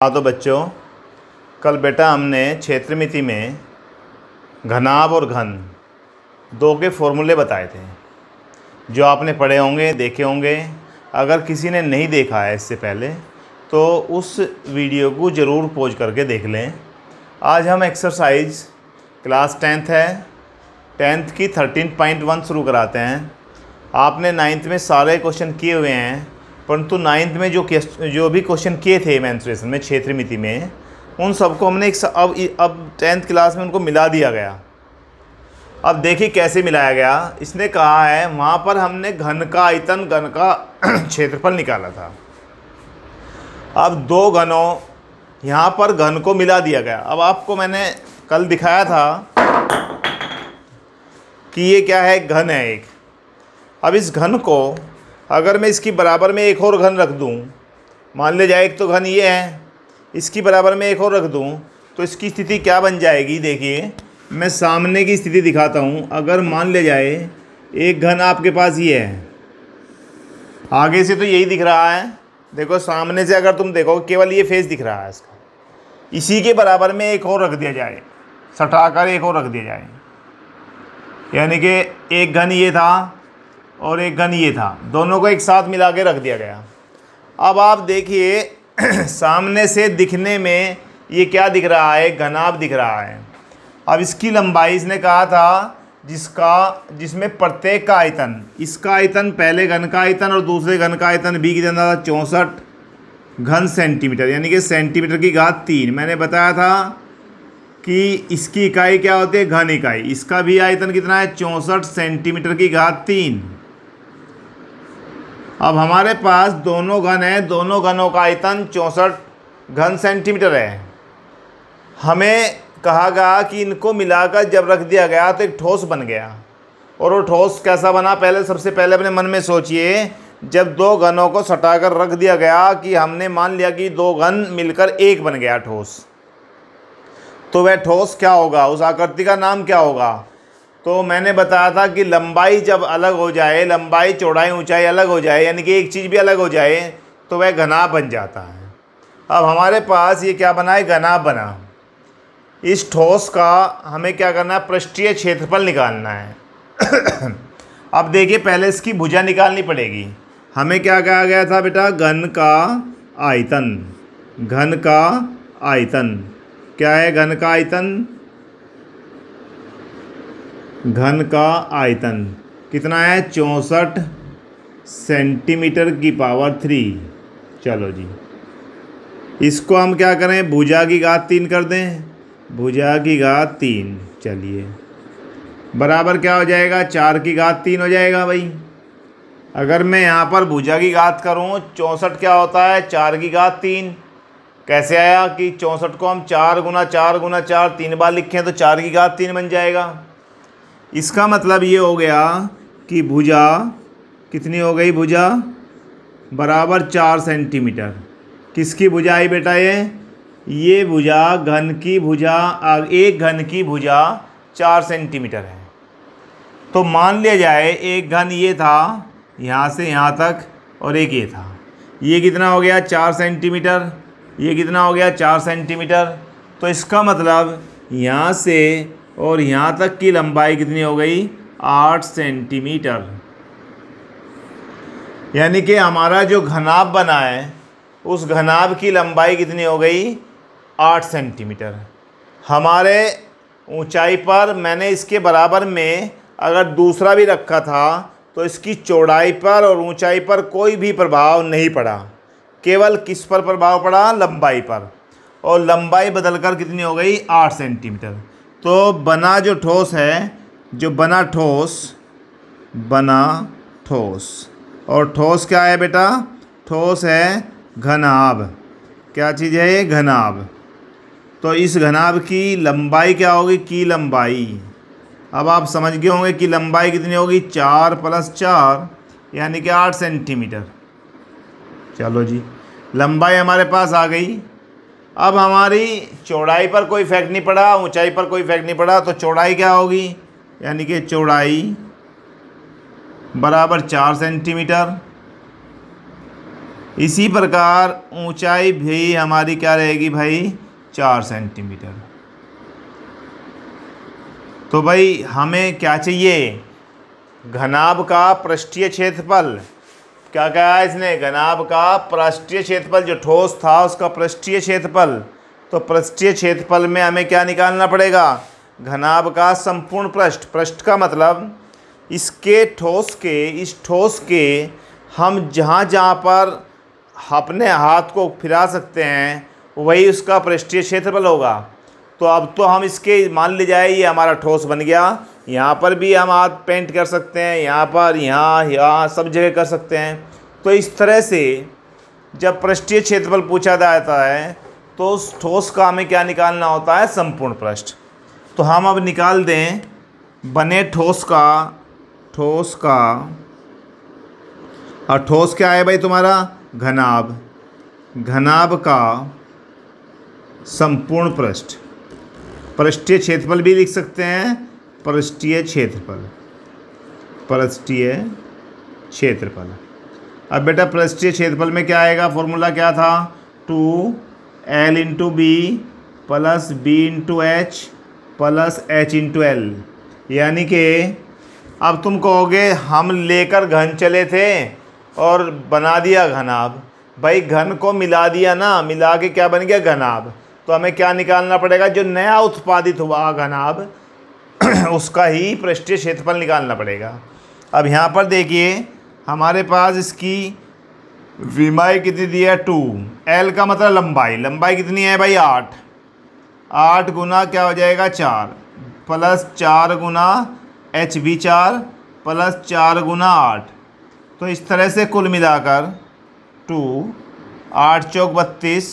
हाँ तो बच्चों, कल बेटा हमने क्षेत्रमिति में घनाभ और घन दो के फॉर्मूले बताए थे, जो आपने पढ़े होंगे, देखे होंगे। अगर किसी ने नहीं देखा है इससे पहले तो उस वीडियो को ज़रूर पॉज करके देख लें। आज हम एक्सरसाइज क्लास 10th है, 10th की 13.1 शुरू कराते हैं। आपने 9th में सारे क्वेश्चन किए हुए हैं, परंतु 9th में जो भी क्वेश्चन किए थे मेंसुरेशन में, क्षेत्रमिति में, उन सबको हमने अब 10th क्लास में उनको मिला दिया गया। अब देखिए कैसे मिलाया गया। इसने कहा है वहाँ पर हमने घन का आयतन, घन का क्षेत्रफल निकाला था। अब दो घनों, यहाँ पर घन को मिला दिया गया। अब आपको मैंने कल दिखाया था कि ये क्या है, घन है एक। अब इस घन को अगर मैं इसकी बराबर में एक और घन रख दूं, मान ले जाए एक तो घन ये है, इसकी बराबर में एक और रख दूं, तो इसकी स्थिति क्या बन जाएगी। देखिए मैं सामने की स्थिति दिखाता हूं। अगर मान ले जाए एक घन आपके पास ये है, आगे से तो यही दिख रहा है, देखो सामने से अगर तुम देखो केवल ये फेस दिख रहा है इसका, इसी के बराबर में एक और रख दिया जाए, सटाकर एक और रख दिया जाए, यानी कि एक घन ये था और एक घन ये था, दोनों को एक साथ मिला के रख दिया गया। अब आप देखिए सामने से दिखने में ये क्या दिख रहा है, घनाभ दिख रहा है। अब इसकी लंबाई इसने कहा था जिसमें प्रत्येक का आयतन, इसका आयतन पहले घन का आयतन और दूसरे घन का आयतन भी कितना था, 64 घन सेंटीमीटर, यानी कि सेंटीमीटर की घात 3। मैंने बताया था कि इसकी इकाई क्या होती है, घन इकाई। इसका भी आयतन कितना है, 64 सेंटीमीटर की घात 3। अब हमारे पास दोनों घन हैं, दोनों घनों का आयतन 64 घन सेंटीमीटर है। हमें कहा गया कि इनको मिलाकर जब रख दिया गया तो एक ठोस बन गया। और वो ठोस कैसा बना, सबसे पहले अपने मन में सोचिए। जब दो घनों को सटाकर रख दिया गया कि हमने मान लिया कि दो घन मिलकर एक बन गया ठोस, तो वह ठोस क्या होगा, उस आकृति का नाम क्या होगा। तो मैंने बताया था कि लंबाई जब अलग हो जाए, लंबाई चौड़ाई ऊंचाई अलग हो जाए, यानी कि एक चीज़ भी अलग हो जाए, तो वह घनाभ बन जाता है। अब हमारे पास ये क्या बना है, घनाभ बना। इस ठोस का हमें क्या करना है, पृष्ठीय क्षेत्रफल निकालना है। अब देखिए पहले इसकी भुजा निकालनी पड़ेगी। हमें क्या कहा गया था बेटा, घन का आयतन। घन का आयतन क्या है, घन का आयतन, घन का आयतन कितना है, 64 सेंटीमीटर की पावर 3। चलो जी, इसको हम क्या करें, भुजा की घात 3 कर दें, भुजा की घात 3। चलिए बराबर क्या हो जाएगा, 4 की घात 3 हो जाएगा भाई। अगर मैं यहाँ पर भुजा की घात करूँ, 64 क्या होता है, 4 की घात 3। कैसे आया कि 64 को हम 4 गुना 4 गुना 4 3 बार लिखें तो 4 की घात 3 बन जाएगा। इसका मतलब ये हो गया कि भुजा कितनी हो गई, भुजा बराबर 4 सेंटीमीटर। किसकी भुजा आई बेटा, ये भुजा घन की भुजा, एक घन की भुजा 4 सेंटीमीटर है। तो मान लिया जाए एक घन ये था यहाँ से यहाँ तक, और एक ये था, ये कितना हो गया, 4 सेंटीमीटर, ये कितना हो गया, 4 सेंटीमीटर। तो इसका मतलब यहाँ से और यहाँ तक की लंबाई कितनी हो गई, 8 सेंटीमीटर। यानी कि हमारा जो घनाभ बना है, उस घनाभ की लंबाई कितनी हो गई, 8 सेंटीमीटर। हमारे ऊंचाई पर मैंने इसके बराबर में अगर दूसरा भी रखा था तो इसकी चौड़ाई पर और ऊंचाई पर कोई भी प्रभाव नहीं पड़ा, केवल किस पर प्रभाव पड़ा, लंबाई पर। और लंबाई बदलकर कितनी हो गई, 8 सेंटीमीटर। तो बना जो ठोस है, जो बना ठोस, और ठोस क्या है बेटा, ठोस है घनाभ। क्या चीज़ है ये, घनाभ। तो इस घनाभ की लंबाई क्या होगी, की लंबाई। अब आप समझ गए होंगे कि लंबाई कितनी होगी, 4 + 4 यानी कि 8 सेंटीमीटर। चलो जी, लंबाई हमारे पास आ गई। अब हमारी चौड़ाई पर कोई इफेक्ट नहीं पड़ा, ऊंचाई पर कोई इफेक्ट नहीं पड़ा, तो चौड़ाई क्या होगी, यानी कि चौड़ाई बराबर 4 सेंटीमीटर। इसी प्रकार ऊंचाई भी हमारी क्या रहेगी भाई, 4 सेंटीमीटर। तो भाई हमें क्या चाहिए, घनाभ का पृष्ठीय क्षेत्रफल। क्या कहा है इसने, घनाभ का पृष्ठीय क्षेत्रफल, जो ठोस था उसका पृष्ठीय क्षेत्रफल। तो पृष्ठीय क्षेत्रफल में हमें क्या निकालना पड़ेगा, घनाभ का संपूर्ण पृष्ठ। पृष्ठ का मतलब इसके ठोस के, इस ठोस के हम जहाँ जहाँ पर अपने हाथ को फिरा सकते हैं वही उसका पृष्ठीय क्षेत्रफल होगा। तो अब तो हम इसके, मान ली जाए ये हमारा ठोस बन गया, यहाँ पर भी हम हाथ पेंट कर सकते हैं, यहाँ पर, यहाँ सब जगह कर सकते हैं। तो इस तरह से जब पृष्ठीय क्षेत्रफल पूछा जाता है तो उस ठोस का हमें क्या निकालना होता है, संपूर्ण पृष्ठ। तो हम अब निकाल दें बने ठोस का, और ठोस क्या है भाई तुम्हारा, घनाभ। घनाभ का संपूर्ण पृष्ठ, पृष्ठीय क्षेत्रफल भी लिख सकते हैं, पृष्ठीय क्षेत्रफल, पृष्ठीय क्षेत्रफल। अब बेटा पृष्ठीय क्षेत्रफल में क्या आएगा, फॉर्मूला क्या था, 2L into B plus B into H plus H into L. यानी कि अब तुम कहोगे हम लेकर घन चले थे और बना दिया घनाभ। भाई घन को मिला दिया ना, मिला के क्या बन गया, घनाभ। तो हमें क्या निकालना पड़ेगा, जो नया उत्पादित हुआ घनाभ उसका ही पृष्ठीय क्षेत्रफल निकालना पड़ेगा। अब यहाँ पर देखिए हमारे पास इसकी विमाई कितनी दी है, 2। एल का मतलब लंबाई, लंबाई कितनी है भाई, 8। 8 गुना क्या हो जाएगा, 4 प्लस 4 गुना एच भी 4 प्लस 4 गुना 8। तो इस तरह से कुल मिलाकर 2, 8 चौक 32,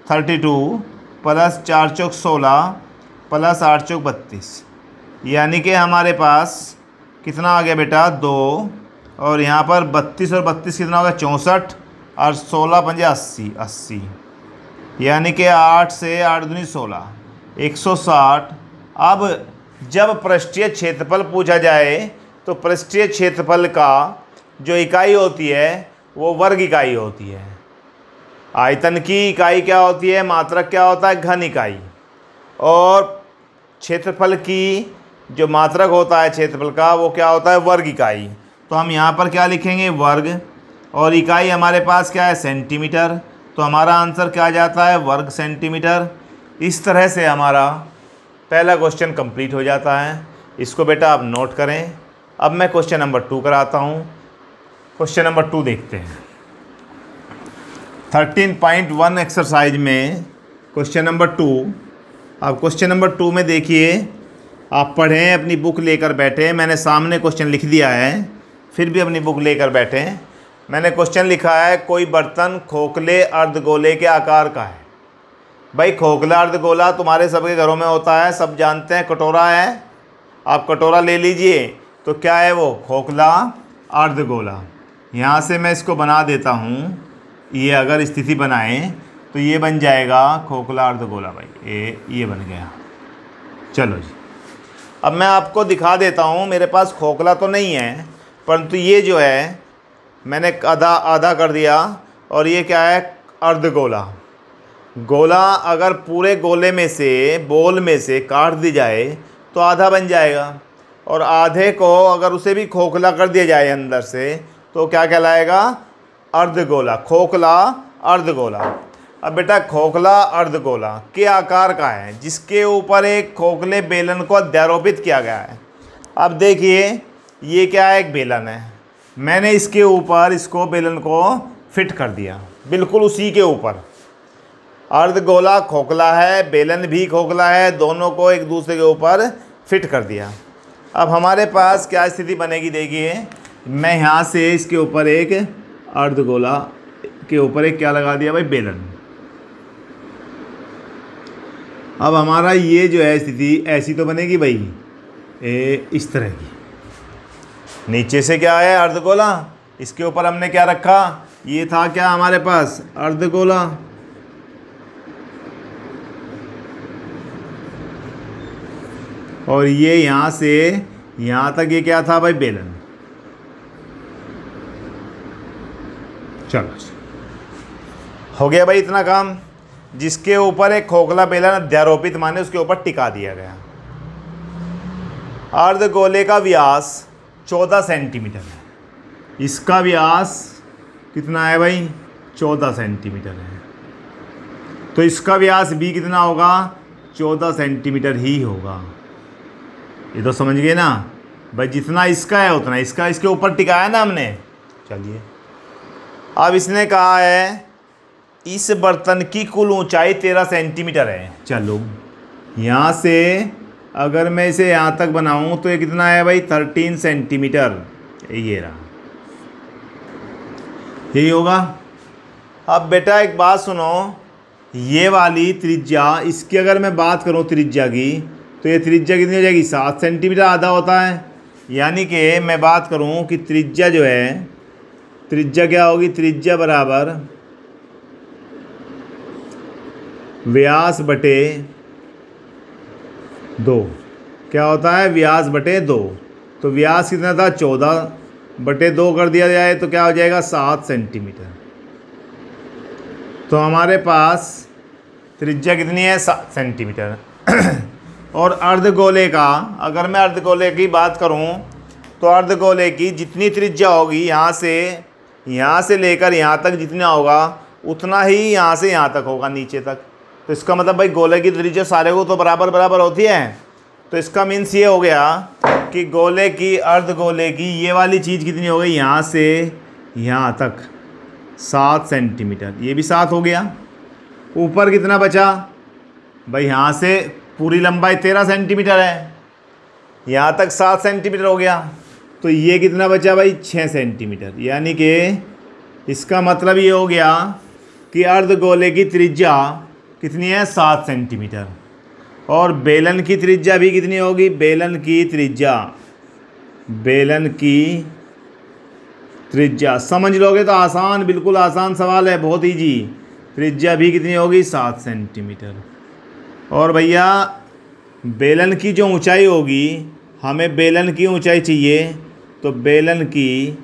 32 प्लस 4 चौक 16 प्लस 8 चौक 32। यानी कि हमारे पास कितना आ गया बेटा, 2, और यहाँ पर 32 और 32 कितना होगा, 64, और 16 पंजे 80, 80। यानी कि 8 से 8 दूनी 16, 160। अब जब पृष्ठीय क्षेत्रफल पूछा जाए तो पृष्ठीय क्षेत्रफल का जो इकाई होती है वो वर्ग इकाई होती है। आयतन की इकाई क्या होती है, मात्रक क्या होता है, घन इकाई। और क्षेत्रफल की जो मात्रक होता है क्षेत्रफल का वो क्या होता है, वर्ग इकाई। तो हम यहाँ पर क्या लिखेंगे, वर्ग, और इकाई हमारे पास क्या है, सेंटीमीटर। तो हमारा आंसर क्या जाता है, वर्ग सेंटीमीटर। इस तरह से हमारा पहला क्वेश्चन कंप्लीट हो जाता है। इसको बेटा आप नोट करें। अब मैं क्वेश्चन नंबर 2 कराता हूँ। क्वेश्चन नंबर 2 देखते हैं। 13.1 एक्सरसाइज में क्वेश्चन नंबर 2। अब क्वेश्चन नंबर 2 में देखिए, आप पढ़ें, अपनी बुक लेकर बैठे। मैंने सामने क्वेश्चन लिख दिया है, फिर भी अपनी बुक लेकर बैठे। मैंने क्वेश्चन लिखा है, कोई बर्तन खोखले अर्धगोले के आकार का है। भाई खोखला अर्धगोला तुम्हारे सबके घरों में होता है, सब जानते हैं, कटोरा है। आप कटोरा ले लीजिए, तो क्या है वो, खोखला अर्धगोला। यहाँ से मैं इसको बना देता हूँ। ये अगर स्थिति बनाएं तो ये बन जाएगा खोखला अर्धगोला। भाई ये बन गया। चलो जी, अब मैं आपको दिखा देता हूँ। मेरे पास खोखला तो नहीं है, परंतु ये जो है मैंने आधा आधा कर दिया। और ये क्या है, अर्धगोला। गोला अगर पूरे गोले में से, बोल में से काट दी जाए तो आधा बन जाएगा, और आधे को अगर उसे भी खोखला कर दिया जाए अंदर से तो क्या कहलाएगा, अर्धगोला। खोखला अर्धगोला। अब बेटा खोखला अर्धगोला के आकार का है, जिसके ऊपर एक खोखले बेलन को अध्यारोपित किया गया है। अब देखिए ये क्या है, एक बेलन है। मैंने इसके ऊपर इसको बेलन को फिट कर दिया, बिल्कुल उसी के ऊपर। अर्धगोला खोखला है, बेलन भी खोखला है, दोनों को एक दूसरे के ऊपर फिट कर दिया। अब हमारे पास क्या स्थिति बनेगी, देखिए मैं यहाँ से इसके ऊपर एक अर्धगोला के ऊपर एक क्या लगा दिया भाई, बेलन। अब हमारा ये जो है स्थिति ऐसी तो बनेगी भाई, इस तरह की। नीचे से क्या है, अर्धगोला, इसके ऊपर हमने क्या रखा, ये था क्या हमारे पास, अर्धगोला। और ये यहाँ से यहाँ तक ये क्या था भाई, बेलन। चलो हो गया भाई इतना काम। जिसके ऊपर एक खोखला बेलन अध्यारोपित माने उसके ऊपर टिका दिया गया। अर्धगोले का व्यास 14 सेंटीमीटर है। इसका व्यास कितना है भाई? 14 सेंटीमीटर है। तो इसका व्यास भी कितना होगा? 14 सेंटीमीटर ही होगा। ये तो समझ गए ना भाई, जितना इसका है उतना इसका, इसके ऊपर टिकाया ना हमने। चलिए अब इसने कहा है इस बर्तन की कुल ऊंचाई 13 सेंटीमीटर है। चलो यहाँ से अगर मैं इसे यहाँ तक बनाऊँ तो ये कितना है भाई? 13 सेंटीमीटर। ये रहा, यही होगा। अब बेटा एक बात सुनो, ये वाली त्रिज्या, इसकी अगर मैं बात करूँ त्रिज्या की, तो ये त्रिज्या कितनी हो जाएगी? 7 सेंटीमीटर आधा होता है। यानी कि मैं बात करूँ कि त्रिज्या जो है, त्रिज्या क्या होगी? त्रिज्या बराबर व्यास बटे 2। क्या होता है? व्यास बटे 2। तो व्यास कितना था? 14 बटे 2 कर दिया जाए तो क्या हो जाएगा? 7 सेंटीमीटर। तो हमारे पास त्रिज्या कितनी है? 7 सेंटीमीटर। और अर्धगोले का, अगर मैं अर्धगोले की बात करूं तो अर्धगोले की जितनी त्रिज्या होगी यहाँ से लेकर यहाँ तक जितना होगा उतना ही यहाँ से यहाँ तक होगा, नीचे तक। तो इसका मतलब भाई गोले की त्रिज्या सारे को तो बराबर बराबर होती है। तो इसका मीन्स ये हो गया कि गोले की, अर्धगोले की ये वाली चीज़ कितनी हो गई? यहाँ से यहाँ तक 7 सेंटीमीटर। ये भी 7 हो गया। ऊपर कितना बचा भाई? यहाँ से पूरी लंबाई 13 सेंटीमीटर है, यहाँ तक 7 सेंटीमीटर हो गया। तो ये कितना बचा भाई? 6 सेंटीमीटर। यानी कि इसका मतलब ये हो गया कि अर्धगोले की त्रिज्या कितनी है? 7 सेंटीमीटर। और बेलन की त्रिज्या भी कितनी होगी? बेलन की त्रिज्या समझ लोगे तो आसान, बिल्कुल आसान सवाल है, बहुत ईजी। त्रिज्या भी कितनी होगी? 7 सेंटीमीटर। और भैया बेलन की जो ऊंचाई होगी, हमें बेलन की ऊंचाई चाहिए, तो बेलन की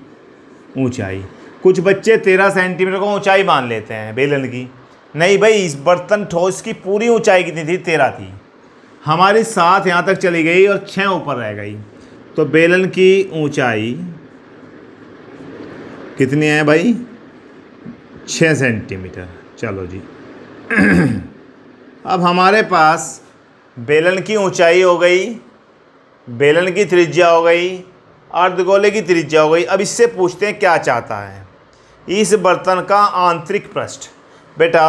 ऊंचाई, कुछ बच्चे 13 सेंटीमीटर को ऊंचाई मान लेते हैं बेलन की। नहीं भाई, इस बर्तन ठोस की पूरी ऊंचाई कितनी थी? 13 थी। हमारी 7 यहाँ तक चली गई और 6 ऊपर रह गई। तो बेलन की ऊंचाई कितनी है भाई? 6 सेंटीमीटर। चलो जी। अब हमारे पास बेलन की ऊंचाई हो गई, बेलन की त्रिज्या हो गई, अर्धगोले की त्रिज्या हो गई। अब इससे पूछते हैं क्या चाहता है? इस बर्तन का आंतरिक पृष्ठ। बेटा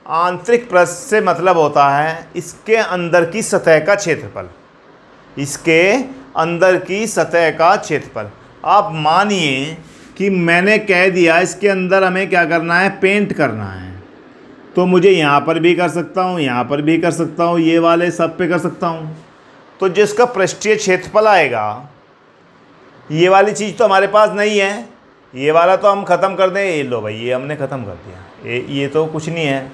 आंतरिक पृष्ठ से मतलब होता है इसके अंदर की सतह का क्षेत्रफल, इसके अंदर की सतह का क्षेत्रफल। आप मानिए कि मैंने कह दिया इसके अंदर हमें क्या करना है? पेंट करना है। तो मुझे यहाँ पर भी कर सकता हूँ, यहाँ पर भी कर सकता हूँ, ये वाले सब पे कर सकता हूँ। तो जिसका पृष्ठीय क्षेत्रफल आएगा, ये वाली चीज़ तो हमारे पास नहीं है, ये वाला तो हम ख़त्म कर दें। ये लो भाई, ये हमने ख़त्म कर दिया, ये तो कुछ नहीं है।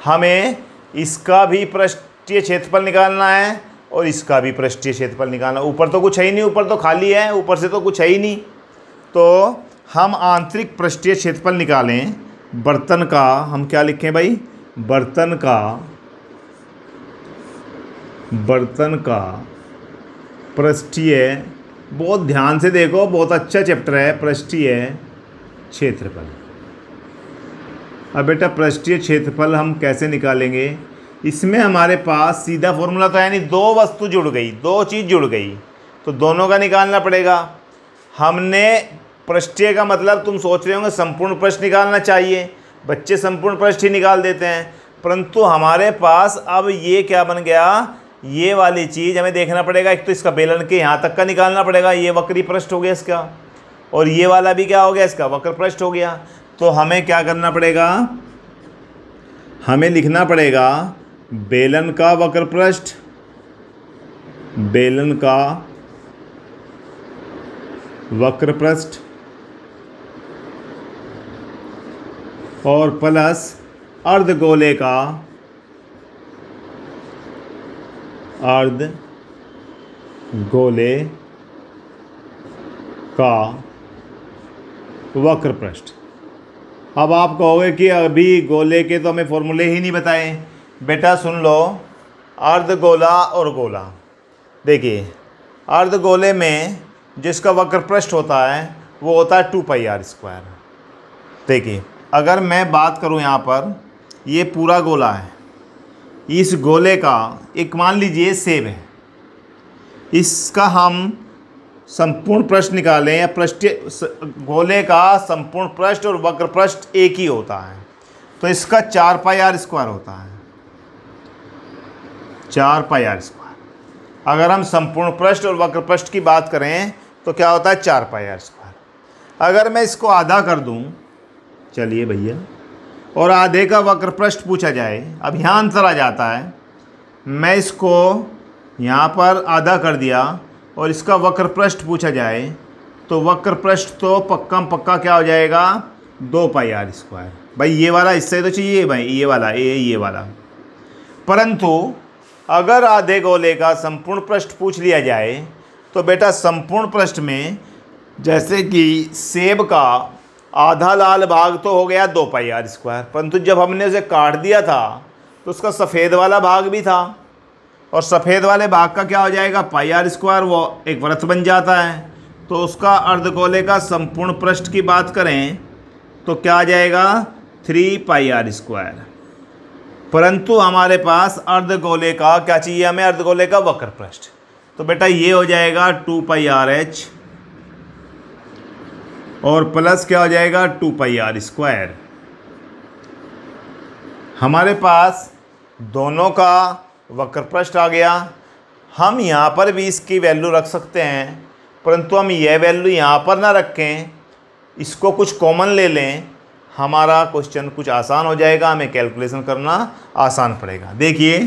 हमें इसका भी पृष्ठीय क्षेत्रफल निकालना है और इसका भी पृष्ठीय क्षेत्रफल निकालना। ऊपर तो कुछ है ही नहीं, ऊपर तो खाली है, ऊपर से तो कुछ है ही नहीं। तो हम आंतरिक पृष्ठीय क्षेत्रफल निकालें बर्तन का। हम क्या लिखें भाई? बर्तन का पृष्ठीय, बहुत ध्यान से देखो, बहुत अच्छा चैप्टर है, पृष्ठीय क्षेत्रफल। अब बेटा पृष्ठीय क्षेत्रफल हम कैसे निकालेंगे? इसमें हमारे पास सीधा फॉर्मूला तो है नहीं, दो वस्तु जुड़ गई, दो चीज़ जुड़ गई, तो दोनों का निकालना पड़ेगा। हमने पृष्ठीय का मतलब तुम सोच रहे होंगे संपूर्ण पृष्ठ निकालना चाहिए, बच्चे संपूर्ण पृष्ठ ही निकाल देते हैं, परंतु हमारे पास अब ये क्या बन गया? ये वाली चीज़ हमें देखना पड़ेगा। एक तो इसका बेलन के यहाँ तक का निकालना पड़ेगा, ये वक्री पृष्ठ हो गया इसका, और ये वाला भी क्या हो गया? इसका वक्र पृष्ठ हो गया। तो हमें क्या करना पड़ेगा? हमें लिखना पड़ेगा बेलन का वक्र पृष्ठ, बेलन का वक्र पृष्ठ और प्लस अर्धगोले का वक्र पृष्ठ। अब आप कहोगे कि अभी गोले के तो हमें फॉर्मूले ही नहीं बताए। बेटा सुन लो, अर्धगोला और गोला। देखिए अर्धगोले में जिसका वक्र पृष्ठ होता है वो होता है 2πr²। देखिए अगर मैं बात करूं यहाँ पर, ये पूरा गोला है, इस गोले का एक मान लीजिए सेब है, इसका हम संपूर्ण पृष्ठ निकालें या पृष्ठ, गोले का संपूर्ण पृष्ठ और वक्र पृष्ठ एक ही होता है, तो इसका 4πr² होता है, 4πr²। अगर हम संपूर्ण पृष्ठ और वक्र पृष्ठ की बात करें तो क्या होता है 4πr²। अगर मैं इसको आधा कर दूं, चलिए भैया, और आधे का वक्र पृष्ठ पूछा जाए, अब यहाँ अंतर आ जाता है। मैं इसको यहाँ पर आधा कर दिया और इसका वक्र पृष्ठ पूछा जाए तो वक्र पृष्ठ तो पक्का पक्का क्या हो जाएगा 2πr²। भाई ये वाला इससे तो चाहिए भाई, ये वाला। परंतु अगर आधे गोले का संपूर्ण पृष्ठ पूछ लिया जाए तो बेटा संपूर्ण पृष्ठ में जैसे कि सेब का आधा लाल भाग तो हो गया 2πr², परंतु जब हमने उसे काट दिया था तो उसका सफ़ेद वाला भाग भी था, और सफ़ेद वाले भाग का क्या हो जाएगा πr², वो एक वृत्त बन जाता है। तो उसका अर्धगोले का संपूर्ण पृष्ठ की बात करें तो क्या आ जाएगा 3πr²। परंतु हमारे पास अर्धगोले का क्या चाहिए, हमें अर्धगोले का वक्र पृष्ठ, तो बेटा ये हो जाएगा 2πrh और प्लस क्या हो जाएगा 2πr²। हमारे पास दोनों का वक्र पृष्ठ आ गया। हम यहाँ पर भी इसकी वैल्यू रख सकते हैं, परंतु हम यह वैल्यू यहाँ पर ना रखें, इसको कुछ कॉमन ले लें, हमारा क्वेश्चन कुछ आसान हो जाएगा, हमें कैलकुलेशन करना आसान पड़ेगा। देखिए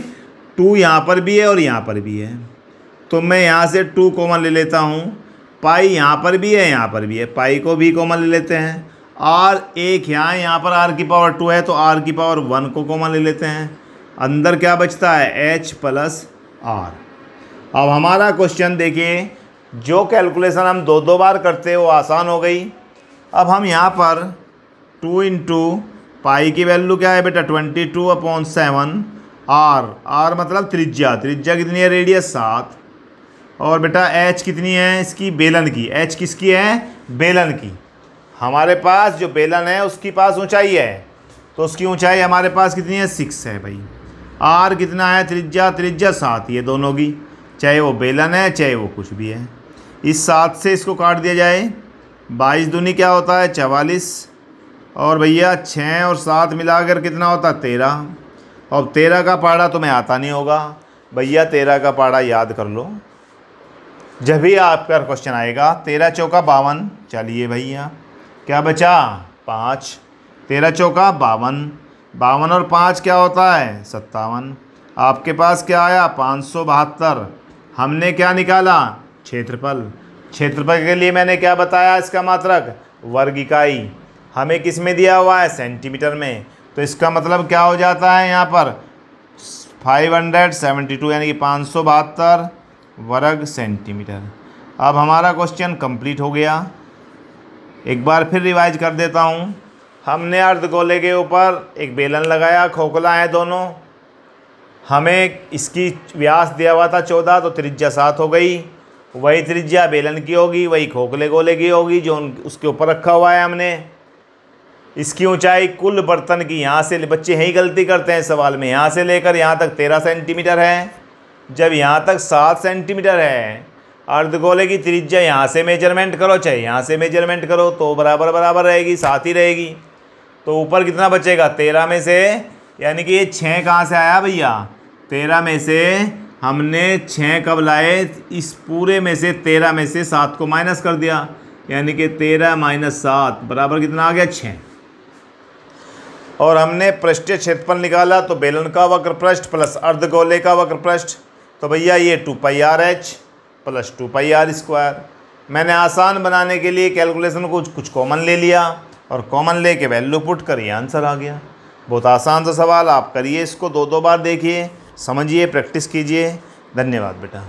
2 यहाँ पर भी है और यहाँ पर भी है, तो मैं यहाँ से 2 कॉमन ले लेता हूँ। पाई यहाँ पर भी है, यहाँ पर भी है, पाई को भी कॉमन ले लेते हैं। r एक यहाँ पर r⁻2 है तो r⁻1 को कॉमन ले लेते हैं। अंदर क्या बचता है h + r। अब हमारा क्वेश्चन देखिए, जो कैलकुलेशन हम 2 बार करते वो आसान हो गई। अब हम यहाँ पर 2 × पाई की वैल्यू क्या है बेटा 22/7, r मतलब त्रिज्या कितनी है रेडियस 7, और बेटा h कितनी है इसकी बेलन की, h किसकी है बेलन की। हमारे पास जो बेलन है उसकी पास ऊंचाई है, तो उसकी ऊंचाई हमारे पास कितनी है 6 है भाई। r कितना है त्रिज्या 7, ये दोनों की, चाहे वो बेलन है चाहे वो कुछ भी है। इस 7 से इसको काट दिया जाए, 22 दूनी क्या होता है 44, और भैया 6 और 7 मिलाकर कितना होता है 13। अब 13 का पहाड़ा तुम्हें आता नहीं होगा भैया, 13 का पहाड़ा याद कर लो जब भी आपका क्वेश्चन आएगा। 13 चौका 52, चलिए भैया क्या बचा 5, 13 चौका 52, 52 और 5 क्या होता है 57। आपके पास क्या आया 572। हमने क्या निकाला क्षेत्रफल के लिए मैंने क्या बताया, इसका मात्रक वर्ग इकाई, हमें किस में दिया हुआ है सेंटीमीटर में, तो इसका मतलब क्या हो जाता है यहाँ पर 572 यानी कि 572 वर्ग सेंटीमीटर। अब हमारा क्वेश्चन कंप्लीट हो गया। एक बार फिर रिवाइज कर देता हूँ। हमने अर्धगोले के ऊपर एक बेलन लगाया, खोखला है दोनों, हमें इसकी व्यास दिया हुआ था 14, तो त्रिज्या 7 हो गई। वही त्रिज्या बेलन की होगी, वही खोखले गोले की होगी जो उसके ऊपर रखा हुआ है हमने। इसकी ऊंचाई कुल बर्तन की, यहाँ से बच्चे यही गलती करते हैं सवाल में, यहाँ से लेकर यहाँ तक 13 सेंटीमीटर है। जब यहाँ तक 7 सेंटीमीटर है, अर्धगोले की त्रिज्या यहाँ से मेजरमेंट करो चाहे यहाँ से मेजरमेंट करो तो बराबर रहेगी, 7 ही रहेगी। तो ऊपर कितना बचेगा 13 में से, यानी कि ये 6 कहाँ से आया भैया 13 में से हमने 6 कब लाए, इस पूरे में से 13 में से 7 को माइनस कर दिया, यानी कि 13 - 7 बराबर कितना आ गया 6। और हमने पृष्ठीय क्षेत्रफल निकाला, तो बेलन का वक्र पृष्ठ प्लस अर्धगोले का वक्र पृष्ठ, तो भैया ये 2πrh + 2πr²। मैंने आसान बनाने के लिए कैलकुलेशन को कुछ कॉमन ले लिया और कॉमन ले के वैल्यू पुट कर ये आंसर आ गया। बहुत आसान सा सवाल, आप करिए इसको 2 बार देखिए, समझिए, प्रैक्टिस कीजिए। धन्यवाद बेटा।